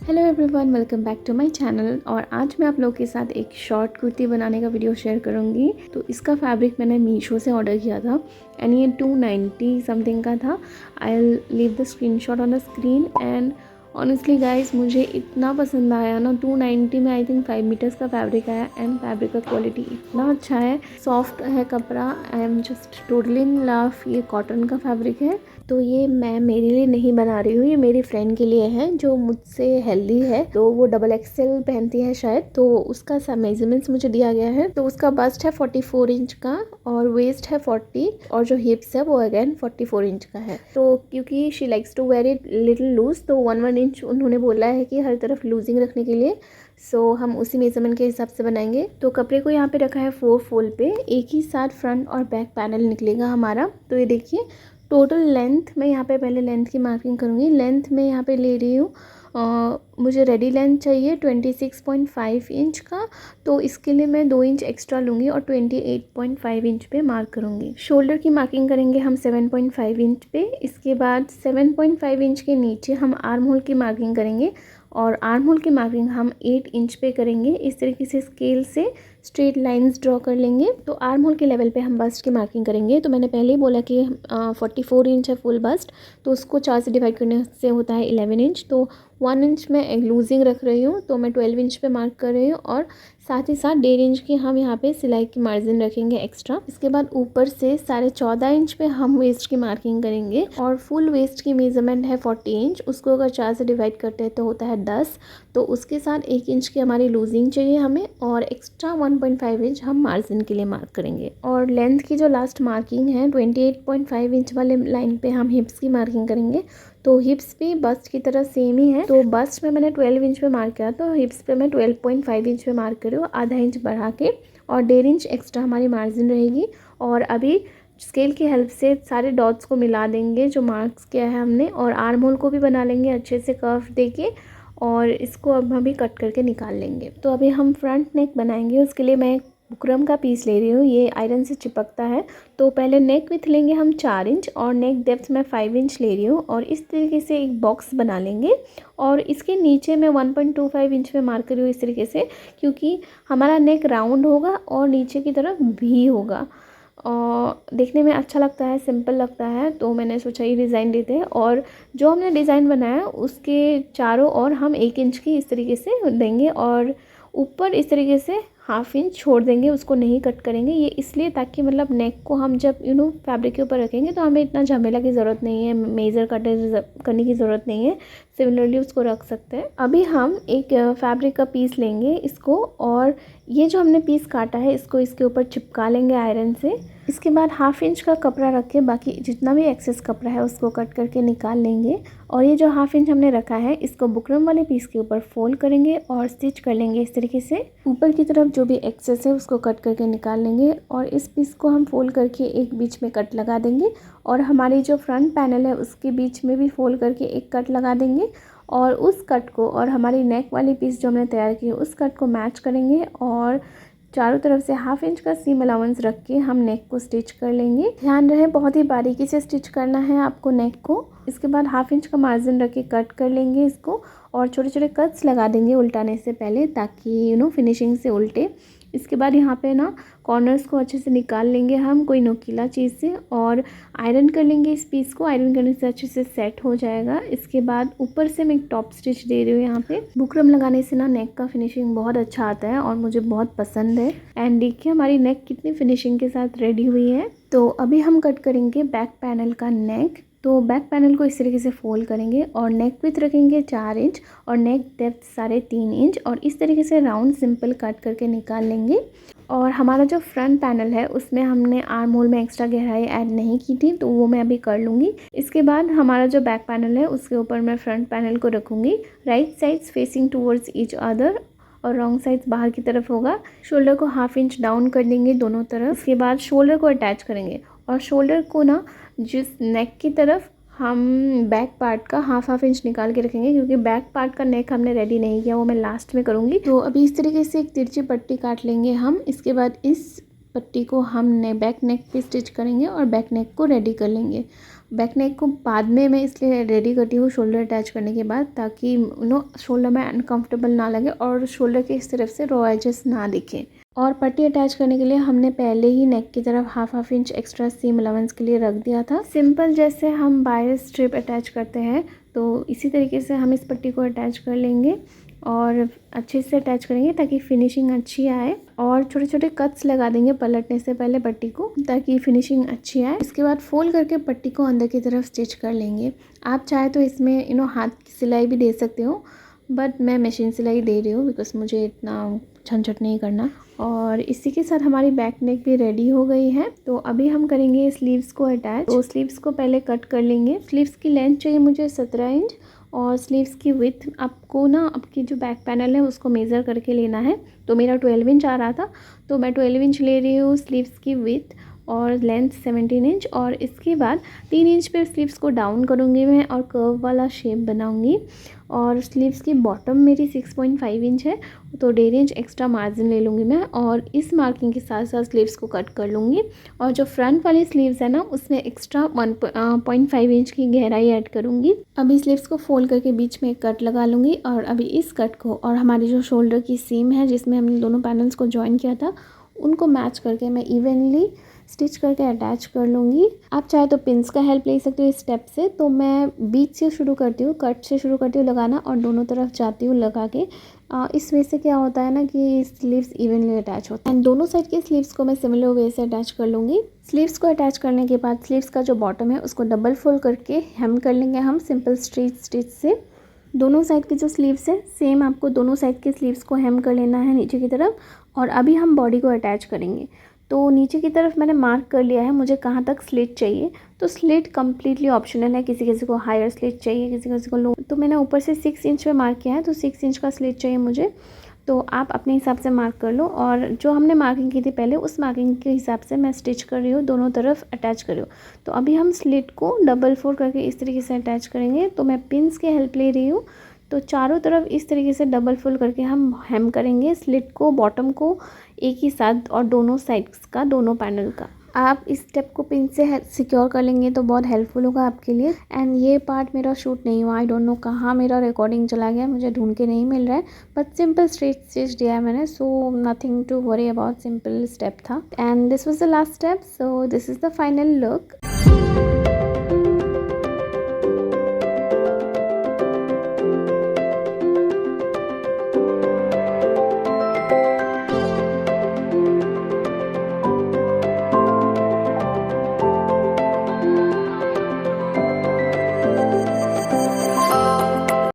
Hello everyone, welcome back to my channel. और आज मैं आप लोगों के साथ एक शॉर्ट कुर्ती बनाने का वीडियो शेयर करूंगी। तो इसका फैब्रिक मैंने मीशो से ऑर्डर किया था एंड ये 290 समथिंग का था। I will leave the screenshot on the screen and honestly guys मुझे इतना पसंद आया ना। 290 में आई थिंक 5 मीटर्स का फैब्रिक आया एंड फैब्रिक का क्वालिटी इतना अच्छा है, सॉफ्ट है कपड़ा। I am just totally in love. ये कॉटन का फैब्रिक है। तो ये मैं मेरे लिए नहीं बना रही हूँ, ये मेरी फ्रेंड के लिए है जो मुझसे हेल्दी है। तो वो डबल एक्सेल पहनती है शायद, तो उसका सब मेजरमेंट्स मुझे दिया गया है। तो उसका बस्ट है 44 इंच का और वेस्ट है 40 और जो हिप्स है वो अगेन 44 इंच का है। तो क्योंकि she likes to wear it little loose, तो 1 इंच उन्होंने बोला है कि हर तरफ लूजिंग रखने के लिए। सो हम उसी मेजरमेंट के हिसाब से बनाएंगे। तो कपड़े को यहाँ पे रखा है 4 फोल्ड पे, एक ही साथ फ्रंट और बैक पैनल निकलेगा हमारा। तो ये देखिए टोटल लेंथ में यहाँ पे पहले लेंथ की मार्किंग करूँगी। लेंथ में यहाँ पे ले रही हूँ, मुझे रेडी लेंथ चाहिए 26.5 इंच का। तो इसके लिए मैं 2 इंच एक्स्ट्रा लूँगी और 28.5 इंच पे मार्क करूँगी। शोल्डर की मार्किंग करेंगे हम 7.5 इंच पे। इसके बाद 7.5 इंच के नीचे हम आर्म होल की मार्किंग करेंगे और आर्म होल की मार्किंग हम 8 इंच पे करेंगे। इस तरीके से स्केल से स्ट्रेट लाइंस ड्रॉ कर लेंगे। तो आर्म होल के लेवल पे हम बस्ट की मार्किंग करेंगे। तो मैंने पहले ही बोला कि 44 इंच है फुल बस्ट, तो उसको 4 से डिवाइड करने से होता है 11 इंच। तो 1 इंच में लूजिंग रख रही हूँ, तो मैं 12 इंच पे मार्क कर रही हूँ और साथ ही साथ 1.5 इंच की हम यहाँ पे सिलाई की मार्जिन रखेंगे एक्स्ट्रा। इसके बाद ऊपर से 14.5 इंच पे हम वेस्ट की मार्किंग करेंगे और फुल वेस्ट की मेजरमेंट है 40 इंच। उसको अगर 4 से डिवाइड करते हैं तो होता है 10। तो उसके साथ 1 इंच की हमारी लूजिंग चाहिए हमें और एक्स्ट्रा 1.5 इंच हम मार्जिन के लिए मार्क करेंगे। और लेंथ की जो लास्ट मार्किंग है 28.5 इंच वाले लाइन पे हम हिप्स की मार्किंग करेंगे। तो हिप्स भी बस्ट की तरह सेम ही है। तो बस्ट में मैंने 12 इंच पे मार्क किया, तो हिप्स पे मैं 12.5 इंच पे मार्क करूँ, आधा इंच बढ़ा के, और 1.5 इंच एक्स्ट्रा हमारी मार्जिन रहेगी। और अभी स्केल की हेल्प से सारे डॉट्स को मिला देंगे जो मार्क्स किया है हमने, और आर्म होल को भी बना लेंगे अच्छे से कर्व देके, और इसको अब हम भी कट करके निकाल लेंगे। तो अभी हम फ्रंट नेक बनाएंगे। उसके लिए मैं बुकरम का पीस ले रही हूँ, ये आयरन से चिपकता है। तो पहले नेक विथ लेंगे हम 4 इंच और नेक डेप्थ मैं 5 इंच ले रही हूँ और इस तरीके से एक बॉक्स बना लेंगे। और इसके नीचे मैं 1.25 इंच में मार्क कर रही हूँ इस तरीके से, क्योंकि हमारा नेक राउंड होगा और नीचे की तरफ भी होगा और देखने में अच्छा लगता है, सिंपल लगता है। तो मैंने सोचा ये डिज़ाइन देते हैं। और जो हमने डिज़ाइन बनाया उसके चारों ओर हम 1 इंच की इस तरीके से देंगे और ऊपर इस तरीके से 1/2 इंच छोड़ देंगे, उसको नहीं कट करेंगे। ये इसलिए ताकि मतलब नेक को हम जब फैब्रिक के ऊपर रखेंगे तो हमें इतना झमेला की ज़रूरत नहीं है, मेज़र करने की ज़रूरत नहीं है। सिमिलरली उसको रख सकते हैं। अभी हम एक फैब्रिक का पीस लेंगे इसको, और ये जो हमने पीस काटा है इसको इसके ऊपर चिपका लेंगे आयरन से। इसके बाद 1/2 इंच का कपड़ा रख के बाकी जितना भी एक्सेस कपड़ा है उसको कट करके निकाल लेंगे। और ये जो 1/2 इंच हमने रखा है इसको बुकरम वाले पीस के ऊपर फोल्ड करेंगे और स्टिच कर लेंगे इस तरीके से। ऊपर की तरफ जो भी एक्सेस है उसको कट करके निकाल लेंगे और इस पीस को हम फोल्ड करके एक बीच में कट लगा देंगे और हमारी जो फ्रंट पैनल है उसके बीच में भी फोल्ड करके एक कट लगा देंगे। और उस कट को और हमारी नेक वाली पीस जो हमने तैयार की है उस कट को मैच करेंगे और चारों तरफ से 1/2 इंच का सीम अलाउंस रख के हम नेक को स्टिच कर लेंगे। ध्यान रहे बहुत ही बारीकी से स्टिच करना है आपको नेक को। इसके बाद 1/2 इंच का मार्जिन रख के कट कर लेंगे इसको और छोटे छोटे कट्स लगा देंगे उल्टाने से पहले, ताकि फिनिशिंग से उल्टे। इसके बाद यहाँ पे ना कॉर्नर्स को अच्छे से निकाल लेंगे हम कोई नुकीला चीज़ से और आयरन कर लेंगे। इस पीस को आयरन करने से अच्छे से सेट हो जाएगा। इसके बाद ऊपर से मैं एक टॉप स्टिच दे रही हूँ। यहाँ पे बुकरम लगाने से ना नेक का फिनिशिंग बहुत अच्छा आता है और मुझे बहुत पसंद है। एंड देखिए हमारी नेक कितनी फिनिशिंग के साथ रेडी हुई है। तो अभी हम कट करेंगे बैक पैनल का नेक। तो बैक पैनल को इस तरीके से फोल्ड करेंगे और नेक विथ रखेंगे 4 इंच और नेक डेप्थ 3.5 इंच और इस तरीके से राउंड सिंपल कट करके निकाल लेंगे। और हमारा जो फ्रंट पैनल है उसमें हमने आर्म होल में एक्स्ट्रा गहराई ऐड नहीं की थी, तो वो मैं अभी कर लूँगी। इसके बाद हमारा जो बैक पैनल है उसके ऊपर मैं फ्रंट पैनल को रखूँगी। Right sides facing towards each other और रॉन्ग साइड्स बाहर की तरफ होगा। शोल्डर को 1/2 इंच डाउन कर देंगे दोनों तरफ। इसके बाद शोल्डर को अटैच करेंगे और शोल्डर को ना जिस नेक की तरफ हम बैक पार्ट का 1/2 इंच निकाल के रखेंगे, क्योंकि बैक पार्ट का नेक हमने रेडी नहीं किया, वो मैं लास्ट में करूँगी। तो अभी इस तरीके से एक तिरछी पट्टी काट लेंगे हम। इसके बाद इस पट्टी को हम बैक नेक पे स्टिच करेंगे और बैक नेक को रेडी कर लेंगे। बैक नेक को बाद में मैं इसलिए रेडी करती हूँ शोल्डर अटैच करने के बाद, ताकि शोल्डर में अनकंफर्टेबल ना लगे और शोल्डर के इस तरफ से रॉ एजेस ना दिखे। और पट्टी अटैच करने के लिए हमने पहले ही नेक की तरफ half inch extra seam allowance के लिए रख दिया था। सिंपल जैसे हम बाय स्ट्रिप अटैच करते हैं तो इसी तरीके से हम इस पट्टी को अटैच कर लेंगे और अच्छे से अटैच करेंगे ताकि फिनिशिंग अच्छी आए। और छोटे छोटे कट्स लगा देंगे पलटने से पहले पट्टी को, ताकि फिनिशिंग अच्छी आए। इसके बाद फोल्ड करके पट्टी को अंदर की तरफ स्टिच कर लेंगे। आप चाहे तो इसमें हाथ की सिलाई भी दे सकते हो, बट मैं मशीन सिलाई दे रही हूँ बिकॉज मुझे इतना झंझट नहीं करना। और इसी के साथ हमारी बैक नेक भी रेडी हो गई है। तो अभी हम करेंगे स्लीव्स को अटैच। तो स्लीव्स को पहले कट कर लेंगे। स्लीव्स की लेंथ चाहिए मुझे 17 इंच और स्लीव्स की विड्थ आपको आपकी जो बैक पैनल है उसको मेज़र करके लेना है। तो मेरा 12 इंच आ रहा था, तो मैं 12 इंच ले रही हूँ स्लीव्स की विड्थ और लेंथ 17 इंच। और इसके बाद 3 इंच पे स्लीव्स को डाउन करूँगी मैं और कर्व वाला शेप बनाऊँगी। और स्लीव्स की बॉटम मेरी 6.5 इंच है, तो 1.5 इंच एक्स्ट्रा मार्जिन ले लूँगी मैं और इस मार्किंग के साथ साथ स्लीव्स को कट कर लूँगी। और जो फ्रंट वाली स्लीव्स है उसमें एक्स्ट्रा 1.5 इंच की गहराई ऐड करूँगी। अभी स्लीव्स को फोल्ड करके बीच में एक कट लगा लूँगी और अभी इस कट को और हमारी जो शोल्डर की सीम है जिसमें हमने दोनों पैनल्स को ज्वाइन किया था उनको मैच करके मैं इवनली स्टिच करके अटैच कर लूँगी। आप चाहे तो पिंस का हेल्प ले सकते हो इस स्टेप से। तो मैं बीच से शुरू करती हूँ, कट से शुरू करती हूँ लगाना और दोनों तरफ जाती हूँ लगा के। इस वे से क्या होता है कि स्लीव्स इवनली अटैच होता है। एंड दोनों साइड के स्लीव्स को मैं सिमिलर वे से अटैच कर लूँगी। स्लीव्स को अटैच करने के बाद स्लीव्स का जो बॉटम है उसको डबल फोल्ड करके हेम कर लेंगे हम सिंपल स्ट्रेट स्टिच से। दोनों साइड की जो स्लीव्स है सेम आपको दोनों साइड के स्लीव्स को हेम कर लेना है नीचे की तरफ। और अभी हम बॉडी को अटैच करेंगे। तो नीचे की तरफ मैंने मार्क कर लिया है मुझे कहाँ तक स्लिट चाहिए। तो स्लिट कम्प्लीटली ऑप्शनल है, किसी किसी को हायर स्लिट चाहिए, किसी किसी को लो। तो मैंने ऊपर से 6 इंच पे मार्क किया है, तो 6 इंच का स्लिट चाहिए मुझे। तो आप अपने हिसाब से मार्क कर लो। और जो हमने मार्किंग की थी पहले उस मार्किंग के हिसाब से मैं स्टिच कर रही हूँ, दोनों तरफ अटैच कर रही हूँ। तो अभी हम स्लिट को डबल फोल्ड करके इस तरीके से अटैच करेंगे। तो मैं पिन्स की हेल्प ले रही हूँ। तो चारों तरफ इस तरीके से डबल फोल्ड करके हम हेम करेंगे स्लिट को, बॉटम को एक ही साथ और दोनों साइड्स का, दोनों पैनल का। आप इस स्टेप को पिन से सिक्योर कर लेंगे तो बहुत हेल्पफुल होगा आपके लिए। एंड ये पार्ट मेरा शूट नहीं हुआ, आई डोंट नो कहाँ मेरा रिकॉर्डिंग चला गया, मुझे ढूंढ के नहीं मिल रहा है। बट सिंपल स्ट्रेट स्टिच दिया है मैंने, so nothing to worry about, simple step था। And this was the last step, so this is the final look.